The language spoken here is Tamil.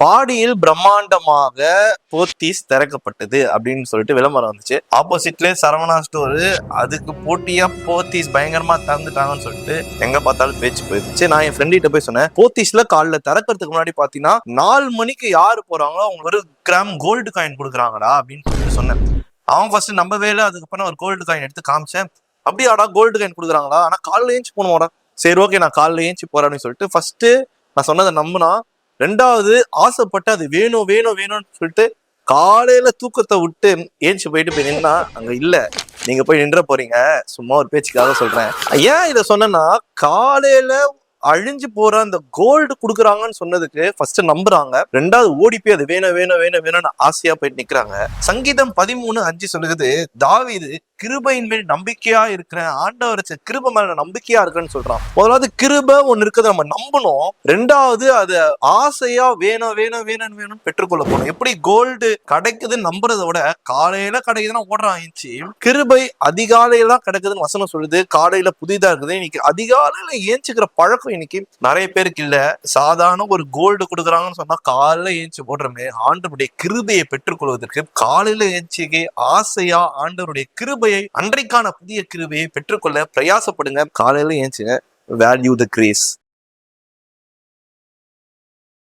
பாடியில் பிரம்மாண்டமாக போத்தீஸ் திறக்கப்பட்டது அப்படின்னு சொல்லிட்டு விளம்பரம் வந்துச்சு. ஆப்போசிட்ல சரவணா ஸ்டோர், அதுக்கு போட்டியா போத்தீஸ் பயங்கரமா திறந்துட்டாங்கன்னு சொல்லிட்டு எங்க பார்த்தாலும் பேச்சு போயிருச்சு. நான் என் ஃப்ரெண்ட் கிட்ட போய் சொன்னேன், போத்தீஸ்ல காலைல திறக்கிறதுக்கு முன்னாடி பாத்தீங்கன்னா 4 மணிக்கு யாரு போறாங்களோ அவங்க ஒரு கிராம் கோல்டு காயின் கொடுக்குறாங்கடா அப்படின்னு சொல்லிட்டு சொன்னேன். அவன் ஃபர்ஸ்ட் நம்பவே இல்லை. அதுக்கப்புறம் ஒரு கோல்டு காயின் எடுத்து காமிச்சேன். அப்படியாடா கோல்டு காயின் கொடுக்குறாங்களா, ஆனா காலைல ஏஞ்சி போகணுமாடா. சரி ஓகே நான் காலைல ஏஞ்சி போறேன் அப்படின்னு சொல்லிட்டு ஃபர்ஸ்ட் நான் சொன்னதை நம்பினா, ரெண்டாவது ஆசைப்பட்டு அது வேணும் வேணும் வேணும்னு சொல்லிட்டு காலையில தூக்கத்தை விட்டு ஏஞ்சி போயிட்டு போய் நின்னா அங்க இல்ல. நீங்க போய் நின்ற போறீங்க, சும்மா ஒரு பேச்சுக்காக சொல்றேன். ஏன் இதை சொன்னா, காலையில அழிஞ்சு போற அந்த கோல்டு குடுக்குறாங்கன்னு சொன்னதுக்கு ஃபர்ஸ்ட் நம்புறாங்க, ரெண்டாவது ஓடி போய் அது வேணும் வேணும் வேணும் வேணும்னு ஆசையா போயிட்டு நிக்கிறாங்க. சங்கீதம் 13:5 சொல்லுது, தாவீது கிருபையின் மேல் நம்பிக்கையா இருக்கிறேன், ஆண்டவர் கிருபை மேல நம்பிக்கையா இருக்குன்னு சொல்றான். முதலாவது கிருபை ஒண்ணு இருக்கிறத நம்ம நம்பணும், ரெண்டாவது அது ஆசையா வேணும் வேணும் வேணும் வேணும் பெற்றுக்கொள்ள போகணும். எப்படி கோல்டு கிடைக்குதுன்னு நம்புறதை விட காலையில கிடைக்குதுன்னா ஓடுறான் ஏஞ்சி. கிருபை அதிகாலையில கிடைக்குதுன்னு வசனம் சொல்லுது, காலையில புதிதா இருக்குது. இன்னைக்கு அதிகாலையில ஏஞ்சிக்கிற பழக்கம் இன்னைக்கு நிறைய பேருக்கு இல்ல. சாதாரண ஒரு கோல்டு கொடுக்குறாங்கன்னு சொன்னா காலையில ஏஞ்சி போடுறமே, ஆண்டவருடைய கிருபையை பெற்றுக்கொள்வதற்கு காலையில ஏஞ்சி ஆசையா ஆண்டவருடைய கிருபையை, அன்றைக்கான புதிய கிருபையை பெற்றுக்கொள்ள பிரயாசப்படுங்க. காலையில ஏஞ்சுங்க. Value the grace.